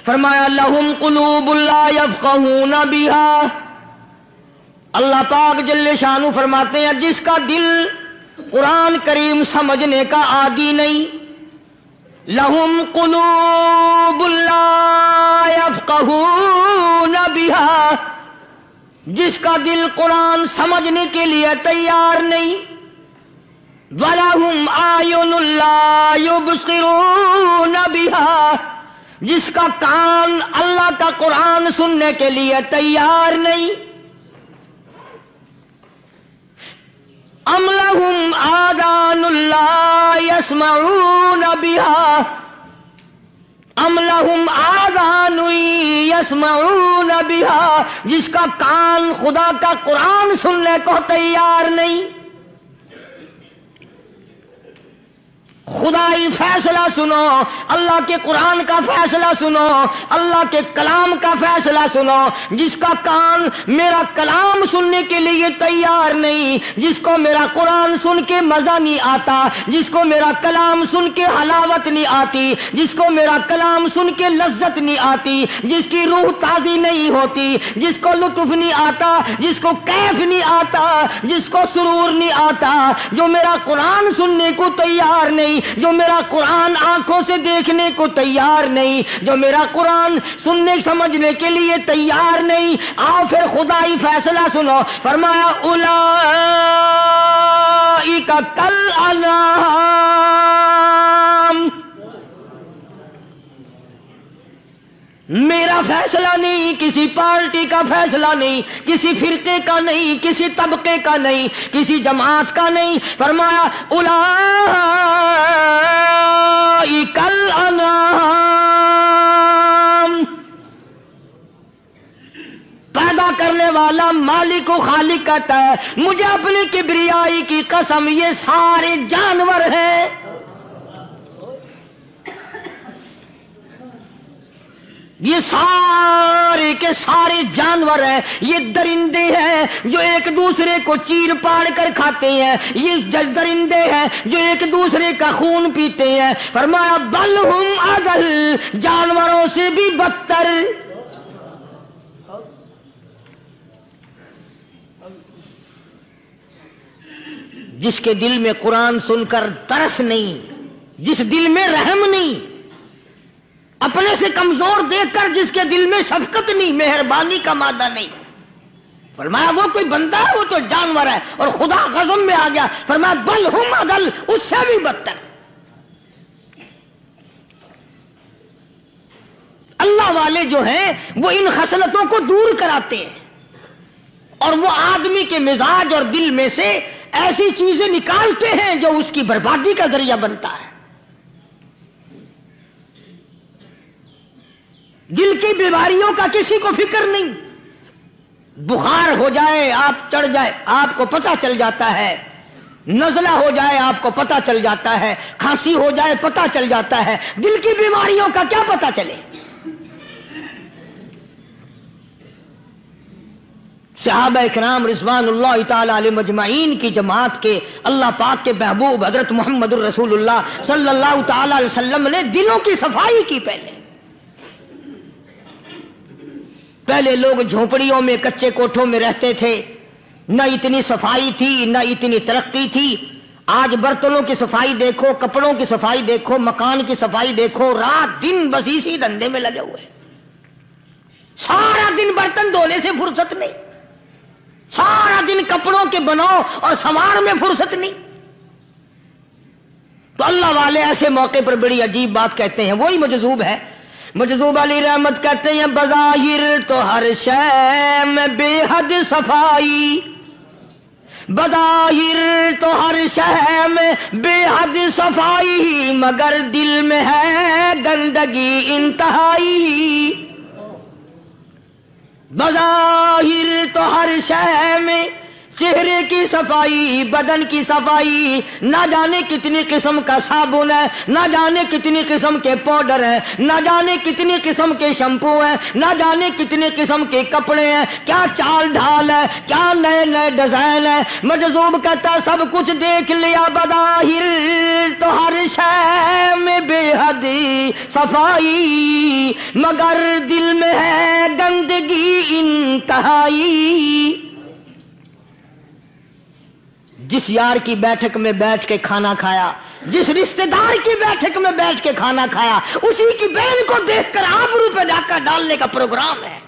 فرمایا لہم قلوب لا یفقہون بہا، اللہ پاک جل شانہ فرماتے ہیں جس کا دل قرآن کریم سمجھنے کا عادی نہیں، لہم قلوب لا یفقہون بہا، جس کا دل قرآن سمجھنے کے لیے تیار نہیں، وَلَهُمْ أَعْيُنٌ لَا يُبْصِرُونَ بِهَا، جس کا کان اللہ کا قرآن سننے کے لیے تیار نہیں، أَمْ لَهُمْ آذَانٌ لَا يَسْمَعُونَ بِهَا، أَمْ لَهُمْ آذَانٌ يَسْمَعُونَ بِهَا، جس کا کان خدا کا قرآن سننے کو تیار نہیں۔ خدائی فیصلہ سنو، اللہ کے قرآن کا فیصلہ سنو، اللہ کے کلام کا فیصلہ سنو، جس کا کان میرا کلام سننے کے لیے تیار نہیں، جس کو میرا قرآن سن کے مزہ نہیں آتا، جس کو میرا کلام سن کے حلاوت نہیں آتی، جس کو میرا کلام سن کے لذت نہیں آتی، جس کی روح تازی نہیں ہوتی، جس کو لطف نہیں آتا، جس کو کیف نہیں آتا، جس کو سرور نہیں آتا، جو میرا قرآن سننے کو تیار نہیں، جو میرا قرآن آنکھوں سے دیکھنے کو تیار نہیں، جو میرا قرآن سننے سمجھنے کے لیے تیار نہیں، آؤ پھر خدائی فیصلہ سنو۔ فرمایا اولئک کالانعام، میرا فیصلہ نہیں، کسی پارٹی کا فیصلہ نہیں، کسی فرقے کا نہیں، کسی طبقے کا نہیں، کسی جماعت کا نہیں، فرمایا اولئک الانعام، پیدا کرنے والا مالک و خالق کہتا ہے مجھے اپنی کبریائی کی قسم یہ سارے جانور ہیں، یہ سارے کے سارے جانور ہیں، یہ درندے ہیں جو ایک دوسرے کو چیر پاڑ کر کھاتے ہیں، یہ درندے ہیں جو ایک دوسرے کا خون پیتے ہیں۔ فرمایا بل ہم اضل، جانوروں سے بھی بدتر۔ جس کے دل میں قرآن سن کر ترس نہیں، جس دل میں رحم نہیں، اپنے سے کمزور دیکھ کر جس کے دل میں شفقت نہیں، مہربانی کا مادہ نہیں، فرمایا وہ کوئی بندہ ہے، وہ تو جانور ہے۔ اور خدا غضب میں آ گیا، فرمایا بل ہم اضل، اس سے بھی بدتر۔ اللہ والے جو ہیں وہ ان خصلتوں کو دور کراتے ہیں، اور وہ آدمی کے مزاج اور دل میں سے ایسی چیزیں نکالتے ہیں جو اس کی بربادی کا ذریعہ بنتا ہے۔ دل کی بیماریوں کا کسی کو فکر نہیں، بخار ہو جائے آپ چڑھ جائے آپ کو پتہ چل جاتا ہے، نزلہ ہو جائے آپ کو پتہ چل جاتا ہے، کھانسی ہو جائے پتہ چل جاتا ہے، دل کی بیماریوں کا کیا پتہ چلے؟ صحابہ اکرام رضوان اللہ تعالی علیہ مجمعین کی جماعت کے اللہ پاک کے محبوب حضرت محمد الرسول اللہ صلی اللہ تعالی علیہ وسلم نے دلوں کی صفائی کی۔ پہلے لوگ جھونپڑیوں میں کچے کوٹھوں میں رہتے تھے، نہ اتنی صفائی تھی نہ اتنی ترقی تھی۔ آج برتنوں کی صفائی دیکھو، کپڑوں کی صفائی دیکھو، مکان کی صفائی دیکھو، رات دن بس اسی دھندے میں لگے ہوئے، سارا دن برتن دھونے سے فرصت نہیں، سارا دن کپڑوں کے بناؤ اور سنوار میں فرصت نہیں۔ تو اللہ والے ایسے موقع پر بڑی عجیب بات کہتے ہیں، وہی مجذوب ہے، مجذوب علی رحمت کہتے ہیں بظاہر تو ہر شے میں بے حد صفائی، بظاہر تو ہر شے میں بے حد صفائی، مگر دل میں ہے گندگی انتہائی۔ بظاہر تو ہر شے میں چہرے کی صفائی، بدن کی صفائی، نہ جانے کتنی قسم کا صابن ہے، نہ جانے کتنی قسم کے پاؤڈر ہیں، نہ جانے کتنی قسم کے شیمپو ہیں، نہ جانے کتنی قسم کے کپڑے ہیں، کیا چال ڈھال ہے، کیا نئے نئے ڈیزائن ہے۔ مجذوب کہتا ہے سب کچھ دیکھ لیا بظاہر تو ہر شے میں بے حد صفائی، مگر دل میں ہے گندگی انتہائی۔ جس یار کی بیٹھک میں بیٹھ کے کھانا کھایا، جس رشتہ دار کی بیٹھک میں بیٹھ کے کھانا کھایا، اسی کی بہن کو دیکھ کر آبرو پہ ڈاکہ ڈالنے کا پروگرام ہے۔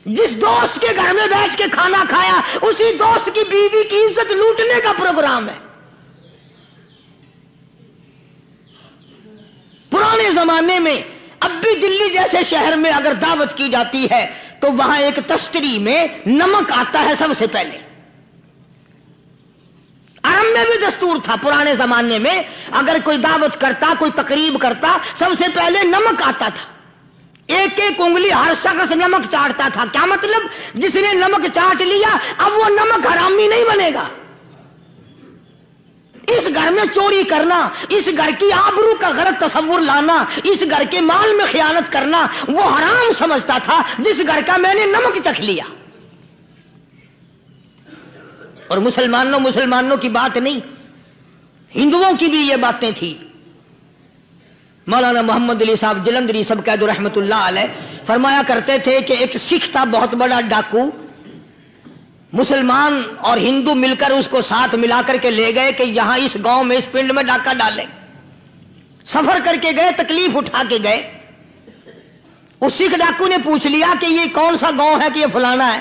جس دوست کے گھر میں بیٹھ کے کھانا کھایا، اسی دوست کی بیوی کی عزت لوٹنے کا پروگرام ہے۔ پرانے زمانے میں اب بھی دلی جیسے شہر میں اگر دعوت کی جاتی ہے تو وہاں ایک تشتری میں نمک آتا ہے سب سے پہلے۔ عرب میں بھی دستور تھا پرانے زمانے میں، اگر کوئی دعوت کرتا، کوئی تقریب کرتا، سب سے پہلے نمک آتا تھا۔ ایک ایک انگلی ہر شخص نمک چاٹتا تھا۔ کیا مطلب؟ جس نے نمک چاٹ لیا اب وہ نمک حرامی نہیں بنے گا۔ اس گھر میں چوری کرنا، اس گھر کی آبرو کا غلط تصور لانا، اس گھر کے مال میں خیانت کرنا وہ حرام سمجھتا تھا جس گھر کا میں نے نمک چکھ لیا۔ اور مسلمانوں کی بات نہیں، ہندوؤں کی بھی یہ باتیں تھی۔ مولانا محمد علی صاحب جلندری سب قید رحمت اللہ علیہ فرمایا کرتے تھے کہ ایک سکھ تھا بہت بڑا ڈاکو، مسلمان اور ہندو مل کر اس کو ساتھ ملا کر کے لے گئے کہ یہاں اس گاؤں میں اس پنڈ میں ڈاکہ ڈالیں۔ سفر کر کے گئے، تکلیف اٹھا کے گئے۔ اس سکھ ڈاکو نے پوچھ لیا کہ یہ کون سا گاؤں ہے کہ یہ فلانا ہے۔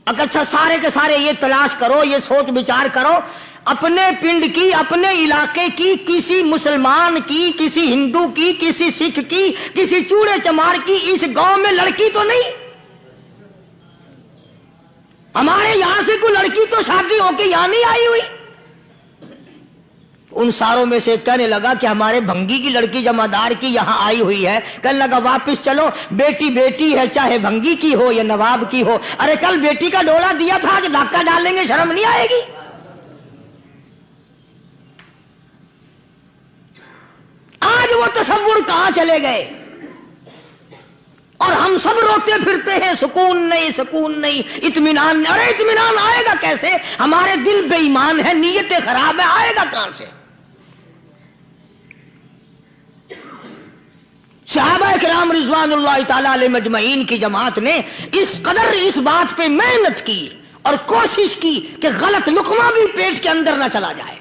اچھا سارے کے سارے یہ تلاش کرو، یہ سوچ بچار کرو، اپنے پنڈ کی، اپنے علاقے کی، کسی مسلمان کی، کسی ہندو کی، کسی سکھ کی، کسی چوڑے چمار کی اس گاؤں میں لڑکی تو نہیں؟ ہمارے یہاں سے کوئی لڑکی تو شادی ہو کے یہاں نہیں آئی ہوئی؟ ان ساروں میں سے کہنے لگا کہ ہمارے بھنگی کی لڑکی جمعدار کی یہاں آئی ہوئی ہے۔ کہنے لگا واپس چلو، بیٹی بیٹی ہے، چاہے بھنگی کی ہو یا نواب کی ہو۔ ارے کل بیٹی کا ڈولا دیا تھا، آج ڈاکہ ڈالیں گے، شرم نہیں آئے گی؟ آج وہ تصور کہاں چلے گئے؟ اور ہم سب روتے پھرتے ہیں سکون نہیں، سکون نہیں، اطمینان نہیں۔ ارے اطمینان آئے گا کیسے؟ ہمارے دل بے ایمان ہے، نیتیں خراب ہے، آئے گا کہاں سے؟ صحابہ کرام رضوان اللہ تعالی علیہ مجمعین کی جماعت نے اس قدر اس بات پہ محنت کی اور کوشش کی کہ غلط لقمہ بھی پیٹ کے اندر نہ چلا جائے۔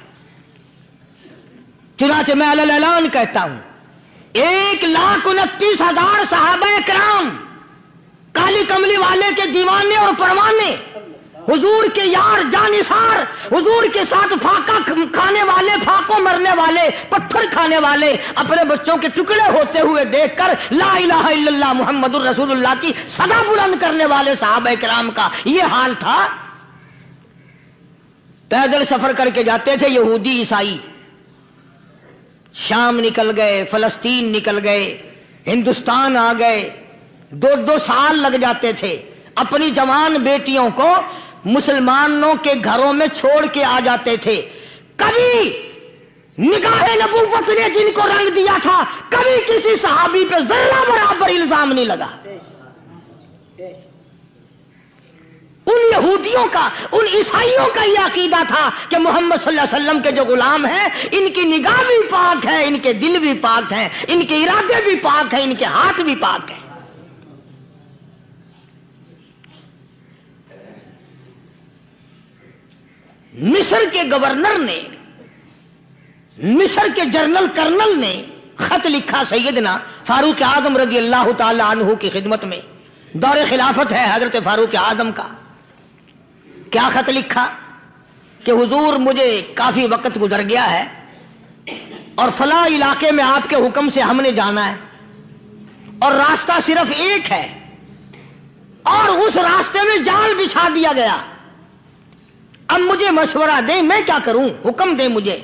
چنانچہ میں علی الاعلان کہتا ہوں 1,29,000 صحابہ کرام، کالی کملی والے کے دیوانے اور پروانے، حضور کے یار جانثار، حضور کے ساتھ فاقہ کھانے والے، فاقوں مرنے والے، پتھر کھانے والے، اپنے بچوں کے ٹکڑے ہوتے ہوئے دیکھ کر لا الہ الا اللہ محمد الرسول اللہ کی صدا بلند کرنے والے صحابہ کرام کا یہ حال تھا۔ پیدل سفر کر کے جاتے تھے یہودی عیسائی، شام نکل گئے، فلسطین نکل گئے، ہندوستان آ گئے، 2 سال لگ جاتے تھے۔ اپنی جوان بیٹیوں کو مسلمانوں کے گھروں میں چھوڑ کے آ جاتے تھے۔ کبھی نگاہ نبوت نے جن کو رنگ دیا تھا، کبھی کسی صحابی پہ ذرہ برابر الزام نہیں لگا۔ ان یہودیوں کا، ان عیسائیوں کا یہ عقیدہ تھا کہ محمد صلی اللہ علیہ وسلم کے جو غلام ہیں ان کی نگاہ بھی پاک ہے، ان کے دل بھی پاک ہیں، ان کے ارادے بھی پاک ہیں، ان کے ہاتھ بھی پاک ہیں۔ مصر کے گورنر نے، مصر کے جنرل کرنل نے خط لکھا سیدنا فاروق اعظم رضی اللہ تعالی عنہ کی خدمت میں، دور خلافت ہے حضرت فاروق اعظم کا۔ کیا خط لکھا کہ حضور مجھے کافی وقت گزر گیا ہے اور فلاں علاقے میں آپ کے حکم سے ہم نے جانا ہے اور راستہ صرف ایک ہے اور اس راستے میں جال بچھا دیا گیا۔ اب مجھے مشورہ دیں میں کیا کروں، حکم دیں مجھے۔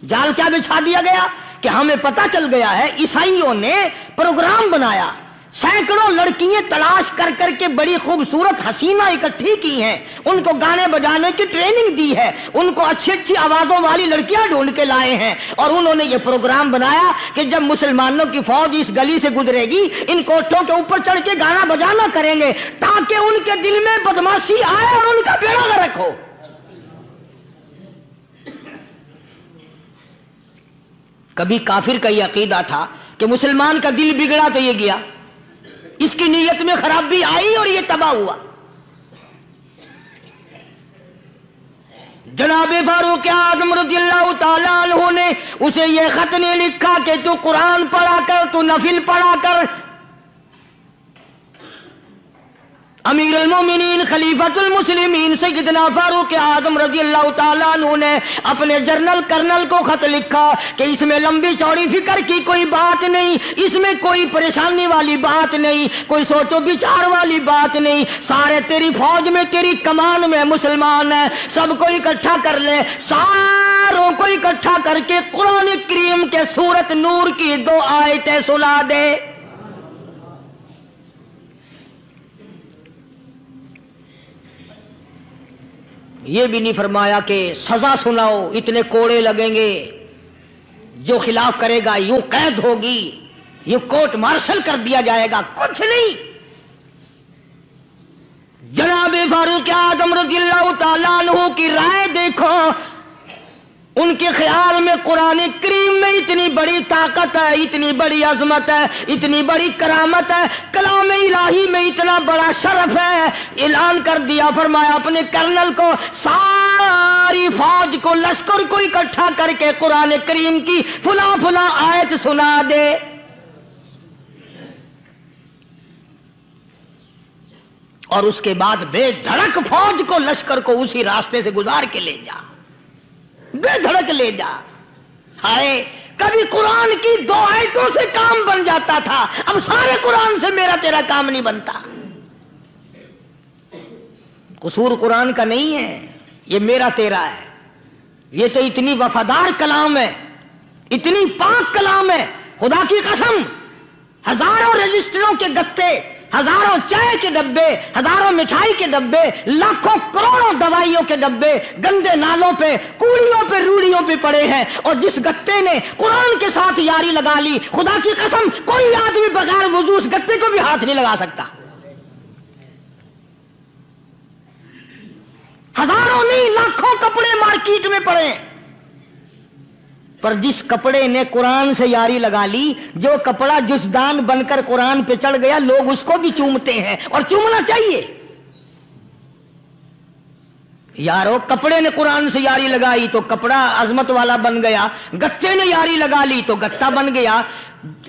جال کیا بچھا دیا گیا کہ ہمیں پتہ چل گیا ہے عیسائیوں نے پروگرام بنایا، سینکڑوں لڑکیاں تلاش کر کر کے بڑی خوبصورت حسینہ اکٹھی کی ہیں، ان کو گانے بجانے کی ٹریننگ دی ہے، ان کو اچھی اچھی آوازوں والی لڑکیاں ڈھونڈ کے لائے ہیں، اور انہوں نے یہ پروگرام بنایا کہ جب مسلمانوں کی فوج اس گلی سے گزرے گی ان کوٹھوں کے اوپر چڑھ کے گانا بجانا کریں گے تاکہ ان کے دل میں بدماشی آئے اور ان کا بیڑا غرق ہو۔ کبھی کافر کا یہ عقیدہ تھا کہ مسلمان کا دل بگڑا تو یہ گیا، اس کی نیت میں خرابی آئی اور یہ تباہ ہوا۔ جناب فاروق اعظم رضی اللہ تعالیٰ عنہ نے اسے یہ خط نہیں لکھا کہ تو قرآن پڑھا کر، تو نفل پڑھا کر۔ امیر المومنین خلیفۃ المسلمین سیدنا فاروق اعظم رضی اللہ تعالیٰ عنہ نے اپنے جنرل کرنل کو خط لکھا کہ اس میں لمبی چوڑی فکر کی کوئی بات نہیں، اس میں کوئی پریشانی والی بات نہیں، کوئی سوچ و بچار والی بات نہیں، سارے تیری فوج میں تیری کمان میں مسلمان ہیں، سب کو اکٹھا کر لے، ساروں کو اکٹھا کر کے قرآن کریم کے سورت نور کی 2 آیتیں سنا دے۔ یہ بھی نہیں فرمایا کہ سزا سناؤ، اتنے کوڑے لگیں گے، جو خلاف کرے گا یوں قید ہوگی، یوں کورٹ مارشل کر دیا جائے گا، کچھ نہیں۔ جناب فاروق اعظم رضی اللہ تعالیٰ عنہ کی رائے دیکھو، ان کے خیال میں قرآن کریم میں اتنی بڑی طاقت ہے، اتنی بڑی عظمت ہے، اتنی بڑی کرامت ہے، کلام الہی میں اتنا بڑا شرف ہے۔ اعلان کر دیا، فرمایا اپنے کرنل کو ساری فوج کو، لشکر کو اکٹھا کر کے قرآن کریم کی فلاں فلاں آیت سنا دے۔ اور اس کے بعد بے دھڑک فوج کو، لشکر کو اسی راستے سے گزار کے لے جا، بے دھڑک لے جا۔ ہائے، کبھی قرآن کی 2 آیتوں سے کام بن جاتا تھا، اب سارے قرآن سے میرا تیرا کام نہیں بنتا۔ قصور قرآن کا نہیں ہے، یہ میرا تیرا ہے۔ یہ تو اتنی وفادار کلام ہے، اتنی پاک کلام ہے، خدا کی قسم، ہزاروں رجسٹروں کے گتے، ہزاروں چائے کے ڈبے، ہزاروں مٹھائی کے ڈبے، لاکھوں کروڑوں دوائیوں کے ڈبے گندے نالوں پہ، کوڑیوں پہ، روڑیوں پہ پڑے ہیں، اور جس گتے نے قرآن کے ساتھ یاری لگا لی، خدا کی قسم کوئی آدمی بغیر وضو اس گتے کو بھی ہاتھ نہیں لگا سکتا۔ ہزاروں نہیں، لاکھوں کپڑے مارکیٹ میں پڑے، پر جس کپڑے نے قرآن سے یاری لگا لی، جو کپڑا جسدان بن کر قرآن پہ چڑھ گیا، لوگ اس کو بھی چومتے ہیں، اور چومنا چاہیے۔ یارو، کپڑے نے قرآن سے یاری لگائی تو کپڑا عظمت والا بن گیا، گتے نے یاری لگا لی تو گتا بن گیا۔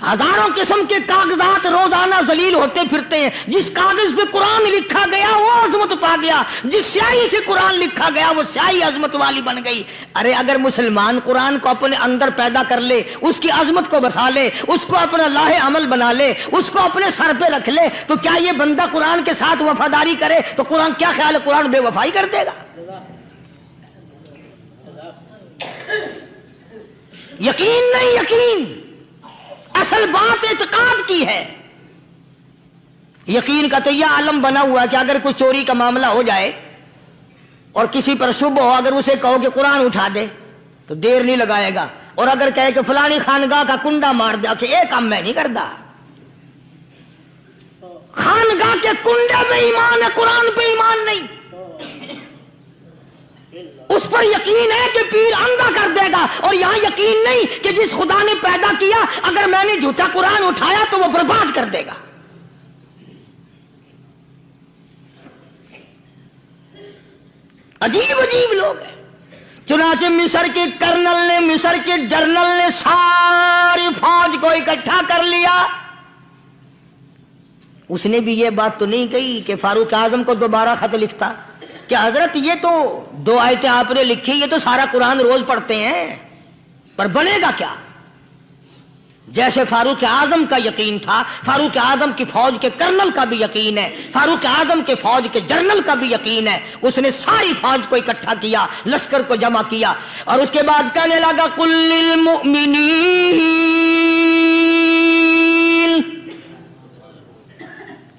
ہزاروں قسم کے کاغذات روزانہ ذلیل ہوتے پھرتے ہیں، جس کاغذ پہ قرآن لکھا گیا وہ عظمت پا گیا، جس سیاہی سے قرآن لکھا گیا وہ سیاہی عظمت والی بن گئی۔ ارے اگر مسلمان قرآن کو اپنے اندر پیدا کر لے، اس کی عظمت کو بسا لے، اس کو اپنا لاہ عمل بنا لے، اس کو اپنے سر پہ رکھ لے، تو کیا یہ بندہ قرآن کے ساتھ وفاداری کرے تو قرآن، کیا خیال ہے قرآن بے وفائی کر دے گا؟ یقین نہیں، یقین، اصل بات اعتقاد کی ہے۔ یقین کا تو یہ عالم بنا ہوا کہ اگر کوئی چوری کا معاملہ ہو جائے اور کسی پر شبہ ہو، اگر اسے کہو کہ قرآن اٹھا دے تو دیر نہیں لگائے گا، اور اگر کہے کہ فلانی خانگاہ کا کنڈا مار دیا کہ یہ کام میں نہیں کرتا۔ خانگاہ کے کنڈے پہ ایمان ہے، قرآن پہ ایمان نہیں۔ اس پر یقین ہے کہ پیر اندھا کر دے گا، اور یہاں یقین نہیں کہ جس خدا نے پیدا کیا اگر میں نے جھوٹا قرآن اٹھایا تو وہ برباد کر دے گا۔ عجیب عجیب لوگ ہیں۔ چنانچہ مصر کے کرنل نے، مصر کے جنرل نے ساری فوج کو اکٹھا کر لیا۔ اس نے بھی یہ بات تو نہیں کہی کہ فاروق اعظم کو دوبارہ خط لکھتا کہ حضرت یہ تو 2 آیتیں آپ نے لکھی، یہ تو سارا قرآن روز پڑھتے ہیں، پر بنے گا کیا؟ جیسے فاروق اعظم کا یقین تھا، فاروق اعظم کی فوج کے کرنل کا بھی یقین ہے، فاروق اعظم کے فوج کے جنرل کا بھی یقین ہے۔ اس نے ساری فوج کو اکٹھا کیا، لشکر کو جمع کیا، اور اس کے بعد کہنے لگا قل للمؤمنین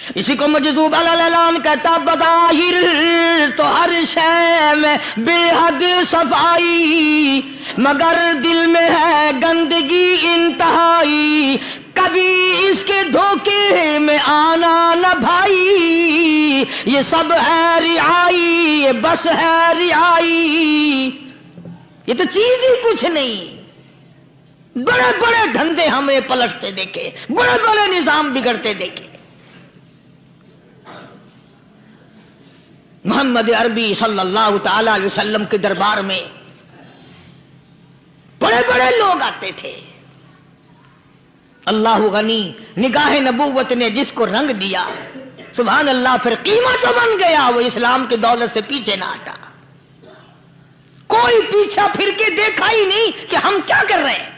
اسی کو مجذوب الالان کہتا بظاہر تو ہر شے میں بے حد صفائی، مگر دل میں ہے گندگی انتہائی، کبھی اس کے دھوکے میں آنا نہ بھائی، یہ سب ہے رعائی، یہ بس ہے رعائی، یہ تو چیز ہی کچھ نہیں۔ بڑے بڑے دھندے ہمیں پلٹتے دیکھے، بڑے بڑے نظام بگڑتے دیکھے۔ محمد عربی صلی اللہ تعالی علیہ وسلم کے دربار میں بڑے بڑے لوگ آتے تھے۔ اللہ غنی، نگاہ نبوت نے جس کو رنگ دیا، سبحان اللہ، پھر قیمت تو بن گیا، وہ اسلام کی دولت سے پیچھے نہ ہٹا۔ کوئی پیچھا پھر کے دیکھا ہی نہیں کہ ہم کیا کر رہے ہیں۔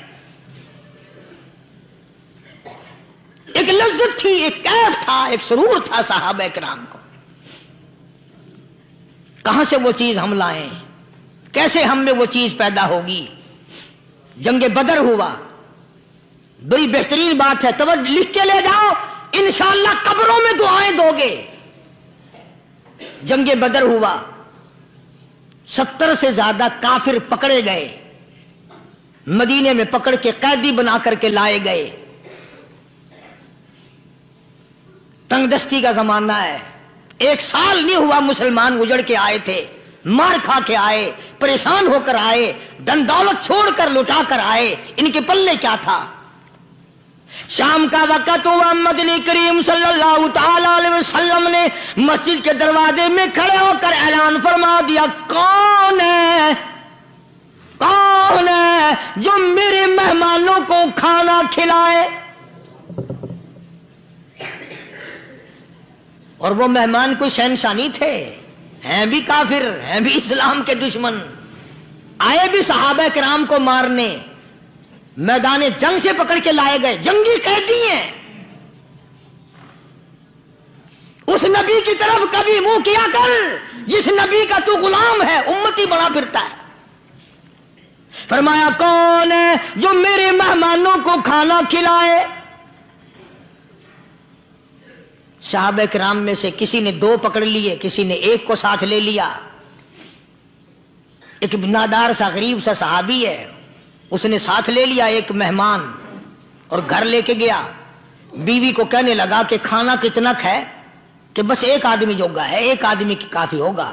ایک لذت تھی، ایک کیف تھا، ایک سرور تھا صحابہ کرام کو۔ کہاں سے وہ چیز ہم لائیں، کیسے ہم میں وہ چیز پیدا ہوگی؟ جنگ بدر ہوا، بڑی بہترین بات ہے، توجہ لکھ کے لے جاؤ، انشاءاللہ قبروں میں دعائیں دو گے۔ جنگ بدر ہوا، 70 سے زیادہ کافر پکڑے گئے، مدینے میں پکڑ کے قیدی بنا کر کے لائے گئے۔ تنگ دستی کا زمانہ ہے، 1 سال نہیں ہوا مسلمان اجڑ کے آئے تھے، مار کھا کے آئے، پریشان ہو کر آئے، دن دولت چھوڑ کر لٹا کر آئے، ان کے پلے کیا تھا؟ شام کا وقت ہوا، مدنی کریم صلی اللہ تعالی علیہ وسلم نے مسجد کے دروازے میں کھڑے ہو کر اعلان فرما دیا، کون ہے جو میرے مہمانوں کو کھانا کھلائے؟ اور وہ مہمان کوئی شہنشاہ نہیں تھے، ہیں بھی کافر، ہیں بھی اسلام کے دشمن، آئے بھی صحابہ کرام کو مارنے، میدان جنگ سے پکڑ کے لائے گئے، جنگی قیدی ہیں۔ اس نبی کی طرف کبھی منہ کیا کر جس نبی کا تو غلام ہے، امتی بنا پھرتا ہے۔ فرمایا کون ہے جو میرے مہمانوں کو کھانا کھلائے؟ صحابہ کرام میں سے کسی نے 2 پکڑ لیے، کسی نے 1 کو ساتھ لے لیا۔ ایک نادار سا غریب سا صحابی ہے، اس نے ساتھ لے لیا ایک مہمان اور گھر لے کے گیا، بیوی کو کہنے لگا کہ کھانا کتنا ہے؟ کہ بس 1 آدمی جوگا ہے، 1 آدمی کی کافی ہوگا۔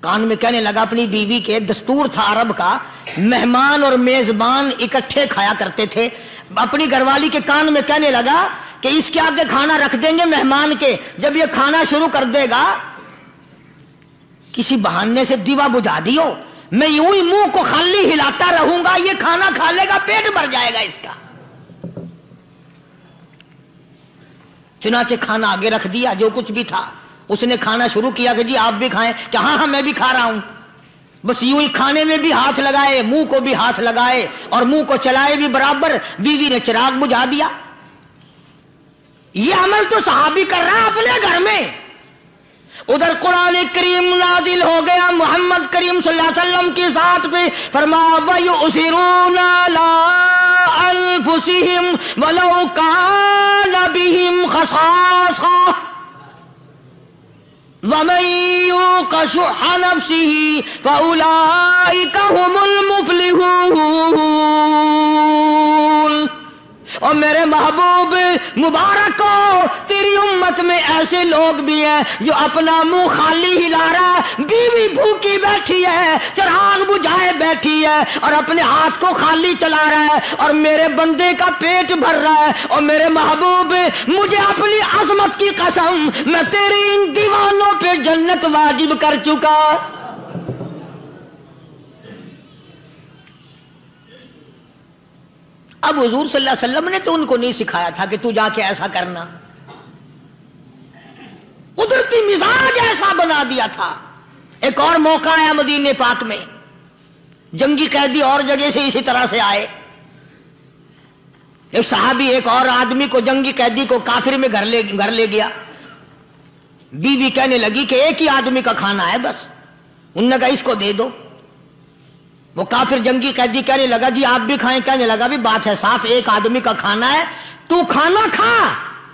کان میں کہنے لگا اپنی بیوی کے، دستور تھا عرب کا، مہمان اور میزبان اکٹھے کھایا کرتے تھے۔ اپنی گھر والی کے کان میں کہنے لگا کہ اس کے آگے کھانا رکھ دیں گے مہمان کے، جب یہ کھانا شروع کر دے گا کسی بہانے سے دیوا بجھا دیو، میں یوں ہی منہ کو خالی ہلاتا رہوں گا، یہ کھانا کھا لے گا، پیٹ بھر جائے گا اس کا۔ چنانچہ کھانا آگے رکھ دیا، جو کچھ بھی تھا، اس نے کھانا شروع کیا کہ جی آپ بھی کھائیں، کہ ہاں میں بھی کھا رہا ہوں۔ بس یوں ہی کھانے میں بھی ہاتھ لگائے، منہ کو بھی ہاتھ لگائے اور منہ کو چلائے بھی برابر، بیوی نے چراغ بجھا دیا۔ یہ عمل تو صحابی کر رہا ہے اپنے گھر میں۔ ادھر قرآن کریم نازل ہو گیا محمد کریم صلی اللہ علیہ وسلم کی ذات پہ، فرمایا وَيُؤْثِرُونَ عَلَىٰ أَنفُسِهِمْ وَلَوْ كَانَ بِهِمْ خَصَاصَةٌ وَمَن يُوقَ شُحَّ نَفْسِهِ فَأُولَٰئِكَ هُمُ الْمُفْلِحُونَ۔ اور میرے محبوب مبارک ہو، تیری امت میں ایسے لوگ بھی ہیں جو اپنا منہ خالی ہلا رہا ہے، بیوی بھوکی بیٹھی ہے، چراغ بجھائے بیٹھی ہے اور اپنے ہاتھ کو خالی چلا رہا ہے، اور میرے بندے کا پیٹ بھر رہا ہے۔ اور میرے محبوب، مجھے اپنی عظمت کی قسم، میں تیری ان دیوانوں پہ جنت واجب کر چکا۔ اب حضور صلی اللہ علیہ وسلم نے تو ان کو نہیں سکھایا تھا کہ تو جا کے ایسا کرنا، قدرتی مزاج ایسا بنا دیا تھا۔ ایک اور موقع آیا مدینے پاک میں، جنگی قیدی اور جگہ سے اسی طرح سے آئے، ایک صحابی ایک اور آدمی کو، جنگی قیدی کو کافر میں گھر لے گیا۔ بیوی کہنے لگی کہ 1 ہی آدمی کا کھانا ہے بس، انہوں نے کہا اس کو دے دو۔ وہ کافر جنگی قیدی کہنے لگا جی آپ بھی کھائیں، کہنے لگا بھی بات ہے صاف، 1 آدمی کا کھانا ہے، تو کھانا کھا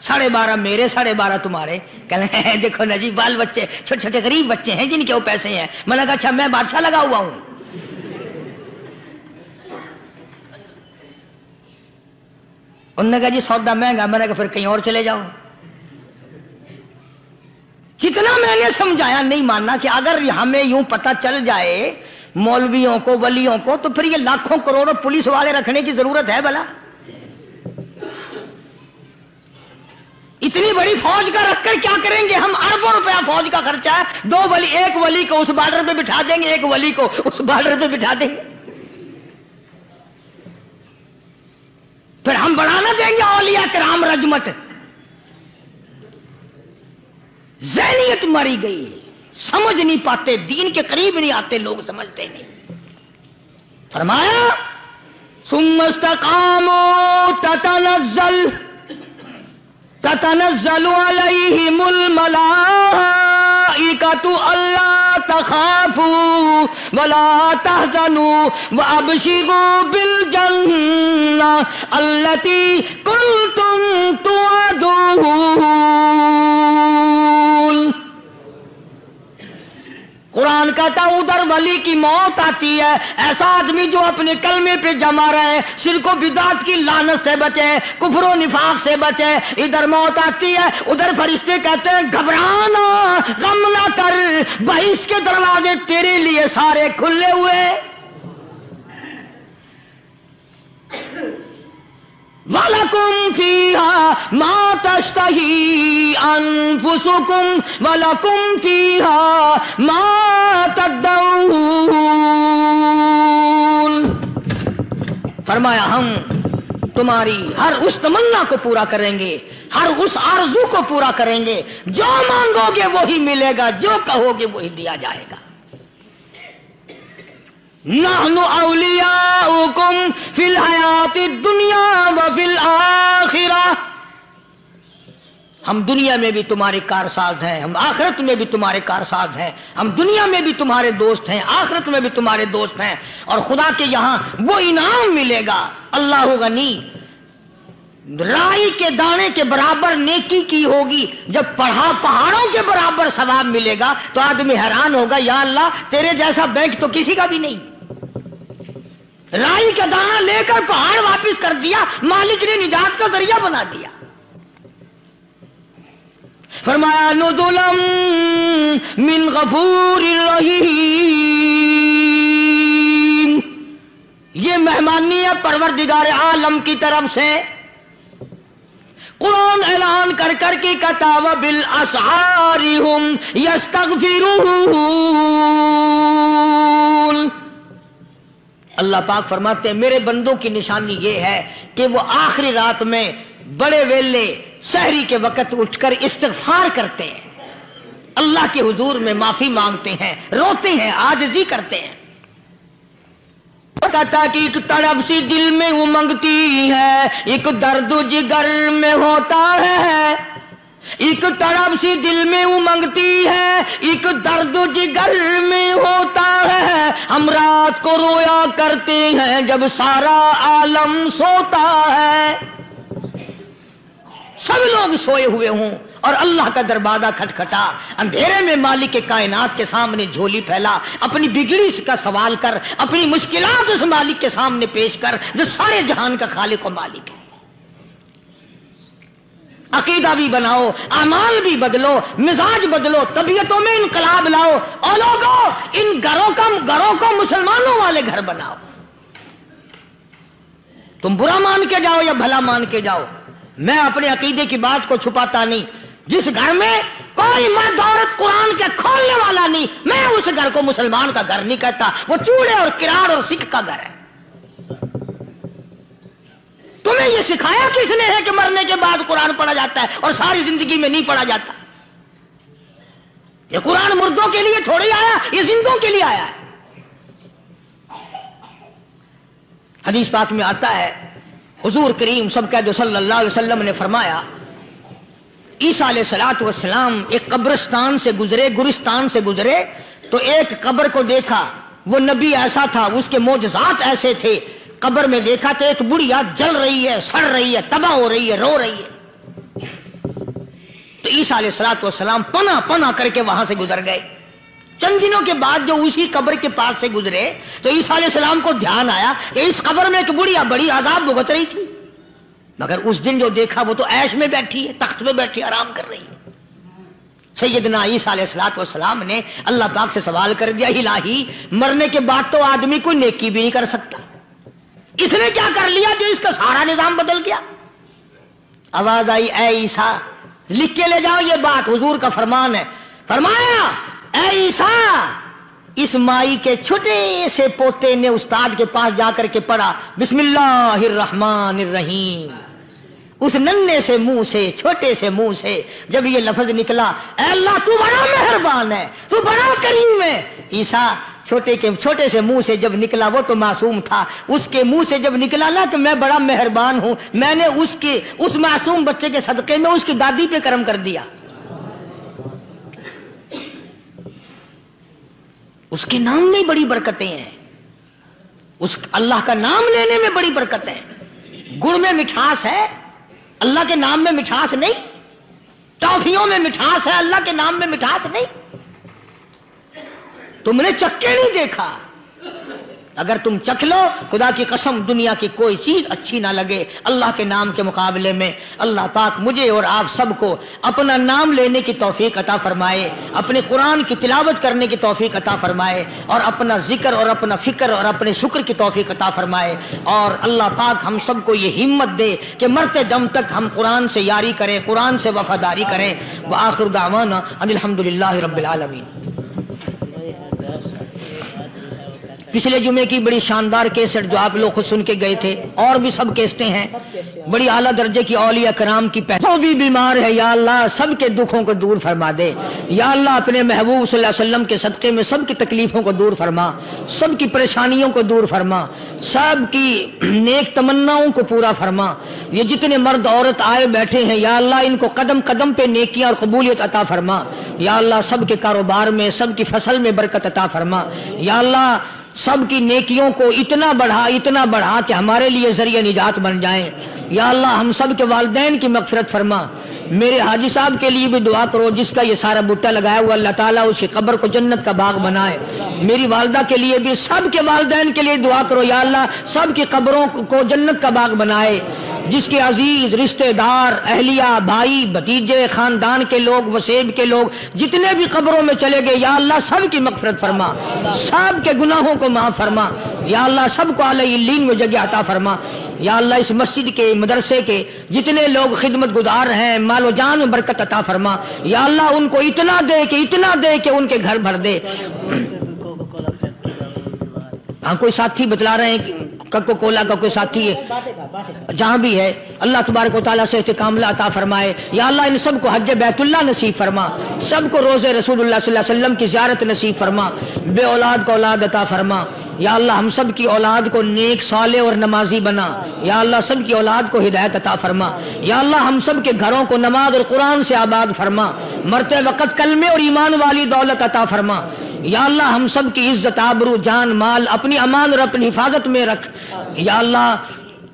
12.5 میرے 12.5 تمہارے. کہنے دیکھو نا جی بال بچے چھوٹے چھوٹے غریب بچے ہیں جن کے وہ پیسے ہیں. میں نے کہا اچھا میں بادشاہ لگا ہوا ہوں. انہوں نے کہا جی سودا مہنگا. میں نے کہا پھر کہیں اور چلے جاؤ. جتنا میں نے سمجھایا نہیں ماننا کہ اگر ہمیں یوں پتہ چل جائے مولویوں کو ولیوں کو تو پھر یہ لاکھوں کروڑوں پولیس والے رکھنے کی ضرورت ہے بھلا؟ اتنی بڑی فوج کا رکھ کر کیا کریں گے ہم؟ اربوں روپیہ فوج کا خرچہ ہے. 2 ولی، ایک ولی کو اس بارڈر پہ بٹھا دیں گے، ایک ولی کو اس بارڈر پہ بٹھا دیں گے. پھر ہم بڑھانا دیں گے اولیاء کرام رجمت. ذہنیت ماری گئی، سمجھ نہیں پاتے، دین کے قریب نہیں آتے لوگ، سمجھتے نہیں. فرمایا ثم استقاموا تتنزل علیہم الملائکۃ الا تخافوا ولا تحزنوا وابشروا بالجنہ التی کنتم توعدون. قرآن کہتا ہے ادھر ولی کی موت آتی ہے، ایسا آدمی جو اپنے کلمے پہ جمع رہے، شرک و بدعت کی لعنت سے بچے، کفر و نفاق سے بچے. ادھر موت آتی ہے، ادھر فرشتے کہتے ہیں گھبرانا، غم نہ کر، بہشت کے دروازے تیرے لیے سارے کھلے ہوئے. وَلَكُمْ فِيهَا مَا تَشْتَهِي أَنفُسُكُمْ وَلَكُمْ فِيهَا مَا تَدَّعُونَ. فرمایا ہم تمہاری ہر اس تمنا کو پورا کریں گے، ہر اس آرزو کو پورا کریں گے. جو مانگو گے وہی ملے گا، جو کہو گے وہی دیا جائے گا. نحن اولیاؤکم فی الحیات الدنیا وفی الآخرہ. ہم دنیا میں بھی تمہارے کارساز ہیں، ہم آخرت میں بھی تمہارے کارساز ہیں. ہم دنیا میں بھی تمہارے دوست ہیں، آخرت میں بھی تمہارے دوست ہیں. اور خدا کے یہاں وہ انعام ملے گا. اللہ غنی، رائی کے دانے کے برابر نیکی کی ہوگی، جب پہاڑوں کے برابر ثواب ملے گا تو آدمی حیران ہوگا، یا اللہ تیرے جیسا بینک تو کسی کا بھی نہیں. رائی کا دانہ لے کر پہاڑ واپس کر دیا، مالک نے نجات کا ذریعہ بنا دیا. فرمایا نزلا من غفور رحیم. یہ مہمانی ہے پروردگار عالم کی طرف سے. قرآن اعلان کر کر کے کہتا وبالاسحار هم یستغفرون. اللہ پاک فرماتے ہیں میرے بندوں کی نشانی یہ ہے کہ وہ آخری رات میں بڑے ویلے سحری کے وقت اٹھ کر استغفار کرتے ہیں، اللہ کے حضور میں معافی مانگتے ہیں، روتے ہیں، عاجزی کرتے ہیں. کہتا کہ ایک تڑپ سی دل میں امنگتی ہے، ایک درد جگر میں ہوتا ہے. ایک تڑپ سی دل میں امنگتی ہے، ایک درد جگر میں ہوتا ہے. ہم رات کو رویا کرتے ہیں جب سارا عالم سوتا ہے. سب لوگ سوئے ہوئے ہوں اور اللہ کا دروازہ کھٹکھٹا، اندھیرے میں مالک کائنات کے سامنے جھولی پھیلا، اپنی بگڑی کا سوال کر، اپنی مشکلات اس مالک کے سامنے پیش کر جو سارے جہان کا خالق و مالک ہے. عقیدہ بھی بناؤ، اعمال بھی بدلو، مزاج بدلو، طبیعتوں میں انقلاب لاؤ. اور لوگوں ان گھروں کو مسلمانوں والے گھر بناؤ. تم برا مان کے جاؤ یا بھلا مان کے جاؤ، میں اپنے عقیدے کی بات کو چھپاتا نہیں. جس گھر میں کوئی مرد عورت قرآن کے کھولنے والا نہیں، میں اس گھر کو مسلمان کا گھر نہیں کہتا. وہ چوڑے اور کراڑ اور سکھ کا گھر ہے. تمہیں یہ سکھایا کس نے ہے کہ مرنے کے بعد قرآن پڑھا جاتا ہے اور ساری زندگی میں نہیں پڑھا جاتا؟ یہ قرآن مردوں کے لیے تھوڑی آیا، یہ زندوں کے لیے آیا ہے. حدیث پاک میں آتا ہے حضور کریم سب کہہ دو صلی اللہ علیہ وسلم نے فرمایا عیسیٰ علیہ الصلوۃ والسلام ایک قبرستان سے گزرے، گورستان سے گزرے تو ایک قبر کو دیکھا. وہ نبی ایسا تھا، اس کے معجزات ایسے تھے. قبر میں دیکھا تو ایک بڑھیا جل رہی ہے، سڑ رہی ہے، تباہ ہو رہی ہے، رو رہی ہے. تو عیسیٰ علیہ السلام پناہ پناہ کر کے وہاں سے گزر گئے. چند دنوں کے بعد جو اسی قبر کے پاس سے گزرے تو عیسیٰ علیہ السلام کو دھیان آیا کہ اس قبر میں ایک بڑھیا بڑی عذاب بھگت رہی تھی، مگر اس دن جو دیکھا وہ تو عیش میں بیٹھی ہے، تخت میں بیٹھی آرام کر رہی ہے. سیدنا عیسیٰ علیہ السلام نے اللہ پاک سے سوال کر دیا، الہی مرنے کے بعد تو آدمی کوئی نیکی بھی نہیں کر سکتا، اس نے کیا کر لیا جو اس کا سارا نظام بدل گیا؟ آواز آئی، اے عیسیٰ لکھ کے لے جاؤ، یہ بات حضور کا فرمان ہے. فرمایا، اے عیسیٰ اس مائی کے چھوٹے سے پوتے نے استاد کے پاس جا کر کے پڑھا بسم اللہ الرحمن الرحیم. اس ننھے سے منہ سے، چھوٹے سے منہ سے جب یہ لفظ نکلا، اے اللہ تو بڑا مہربان ہے، تو بڑا کریم ہے. عیسیٰ چھوٹے سے منہ سے جب نکلا، وہ تو معصوم تھا، اس کے منہ سے جب نکلا نا تو میں بڑا مہربان ہوں، میں نے اس معصوم بچے کے صدقے میں اس کی دادی پہ کرم کر دیا. اس کے نام میں بڑی برکتیں ہیں، اللہ کا نام لینے میں بڑی برکت ہے. گڑ میں مٹھاس ہے، اللہ کے نام میں مٹھاس نہیں. ٹافیوں میں مٹھاس ہے، اللہ کے نام میں مٹھاس نہیں. تم نے چکھ کے نہیں دیکھا، اگر تم چکھ لو خدا کی قسم دنیا کی کوئی چیز اچھی نہ لگے اللہ کے نام کے مقابلے میں. اللہ پاک مجھے اور آپ سب کو اپنا نام لینے کی توفیق عطا فرمائے، اپنے قرآن کی تلاوت کرنے کی توفیق عطا فرمائے، اور اپنا ذکر اور اپنا فکر اور اپنے شکر کی توفیق عطا فرمائے. اور اللہ پاک ہم سب کو یہ ہمت دے کہ مرتے دم تک ہم قرآن سے یاری کریں، قرآن سے وفاداری کریں. وآخر دعوانا ان الحمدللہ رب العالمین. پچھلے جمعے کی بڑی شاندار کیسٹ جو آپ لوگ خود سن کے گئے تھے، اور بھی سب کیسٹیں ہیں، بڑی اعلیٰ درجے کی اولیاء کرام کی جو بھی بیمار ہے یا اللہ سب کے دکھوں کو دور فرما دے. یا اللہ اپنے محبوب صلی اللہ علیہ وسلم کے صدقے میں سب کی تکلیفوں کو دور فرما، سب کی پریشانیوں کو دور فرما، سب کی نیک تمناؤں کو پورا فرما. یہ جتنے مرد عورت آئے بیٹھے ہیں یا اللہ ان کو قدم قدم پہ نیکیاں اور قبولیت عطا فرما. یا اللہ سب کے کاروبار میں، سب کی فصل میں برکت عطا فرما. یا اللہ سب کی نیکیوں کو اتنا بڑھا کہ ہمارے لیے ذریعہ نجات بن جائیں. یا اللہ ہم سب کے والدین کی مغفرت فرما. میرے حاجی صاحب کے لیے بھی دعا کرو جس کا یہ سارا بٹا لگایا ہوا، اللہ تعالیٰ اس کی قبر کو جنت کا باغ بنائے. میری والدہ کے لیے بھی، سب کے والدین کے لیے دعا کرو یا اللہ سب کی قبروں کو جنت کا باغ بنائے. جس کے عزیز رشتہ دار، اہلیہ، بھائی، بھتیجے، خاندان کے لوگ، وسیب کے لوگ جتنے بھی قبروں میں چلے گئے یا اللہ سب کی مغفرت فرما، سب کے گناہوں کو معاف فرما. یا اللہ سب کو اعلی علین میں جگہ عطا فرما. یا اللہ اس مسجد کے، مدرسے کے جتنے لوگ خدمت گزار ہیں مال و جان میں برکت عطا فرما. یا اللہ ان کو اتنا دے کہ ان کے گھر بھر دے. ہاں کوئی ساتھی بتلا رہے ہیں کوکا کولا کا کوئی ساتھی ہے جہاں بھی ہے، اللہ تبارک و تعالیٰ سے استقامت عطا فرمائے. یا اللہ ان سب کو حج بیت اللہ نصیب فرما، سب کو روزے رسول اللہ صلی اللہ علیہ وسلم کی زیارت نصیب فرما. بے اولاد کو اولاد عطا فرما. یا اللہ ہم سب کی اولاد کو نیک، صالح اور نمازی بنا. یا اللہ سب کی اولاد کو ہدایت عطا فرما. یا اللہ ہم سب کے گھروں کو نماز اور قرآن سے آباد فرما. مرتے وقت کلمے اور ایمان والی دولت عطا فرما. یا اللہ ہم سب کی عزت، آبرو، جان، مال اپنی امان اور اپنی حفاظت میں رکھ. یا اللہ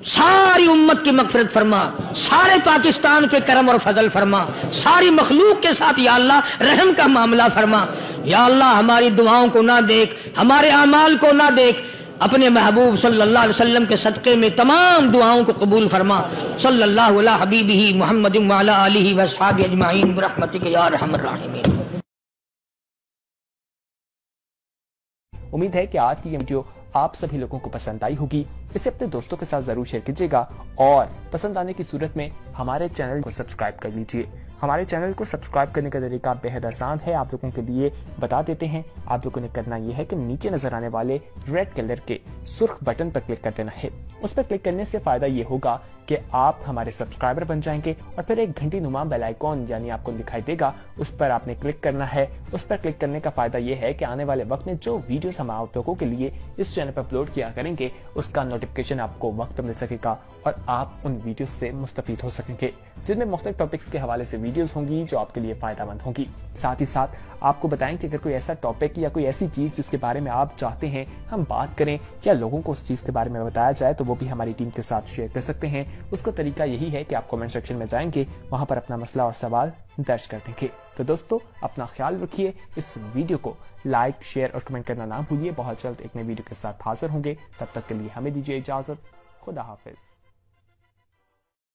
ساری امت کی مغفرت فرما، سارے پاکستان پہ کرم اور فضل فرما، ساری مخلوق کے ساتھ یا اللہ رحم کا معاملہ فرما. یا اللہ ہماری دعاؤں کو نہ دیکھ، ہمارے اعمال کو نہ دیکھ، اپنے محبوب صلی اللہ علیہ وسلم کے صدقے میں تمام دعاؤں کو قبول فرما. صلی اللہ علی حبیبہ محمد وعلی آلہ واصحابہ اجمعین برحمتک یا ارحم الراحمین. امید ہے کہ آج کی یہ ویڈیو آپ سبھی لوگوں کو پسند آئی ہوگی. اسے اپنے دوستوں کے ساتھ ضرور شیئر کیجیے گا، اور پسند آنے کی صورت میں ہمارے چینل کو سبسکرائب کر لیجیے. ہمارے چینل کو سبسکرائب کرنے کا طریقہ بہت آسان ہے، آپ لوگوں کے لیے بتا دیتے ہیں. آپ لوگوں نے کرنا یہ ہے کہ نیچے نظر آنے والے ریڈ کلر کے سرخ بٹن پر کلک کر دینا ہے. اس پر کلک کرنے سے فائدہ یہ ہوگا کہ آپ ہمارے سبسکرائبر بن جائیں گے، اور پھر ایک گھنٹی نما بیل آئیکن یعنی آپ کو دکھائی دے گا، اس پر آپ نے کلک کرنا ہے. اس پر کلک کرنے کا فائدہ یہ ہے کہ آنے والے وقت میں جو ویڈیوز ہم آپ لوگوں کے لیے اس چینل پر اپلوڈ کیا کریں گے اس کا نوٹیفیکیشن آپ کو وقت مل سکے گا. اور آپ ان ویڈیوز سے مستفید ہو سکیں گے جن میں مختلف ٹاپکس کے حوالے سے ویڈیوز ہوں گی جو آپ کے لیے فائدہ مند ہوں گی۔ ساتھ ہی ساتھ آپ کو بتائیں کہ اگر کوئی ایسا ٹاپک یا کوئی ایسی چیز جس کے بارے میں آپ چاہتے ہیں ہم بات کریں یا لوگوں کو اس چیز کے بارے میں بتایا جائے تو وہ بھی ہماری ٹیم کے ساتھ شیئر کر سکتے ہیں۔ اس کا طریقہ یہی ہے کہ آپ کمنٹ سیکشن میں جائیں گے، وہاں پر اپنا مسئلہ اور سوال درج کر دیں گے۔ تو دوستو اپنا خیال رکھیے، اس ویڈیو کو لائک، شیئر اور کمنٹ کرنا نہ بھولیے۔ بہت جلد ایک نئے ویڈیو کے ساتھ حاضر ہوں گے، تب تک کے لیے ہمیں دیجیے اجازت۔ خدا حافظ۔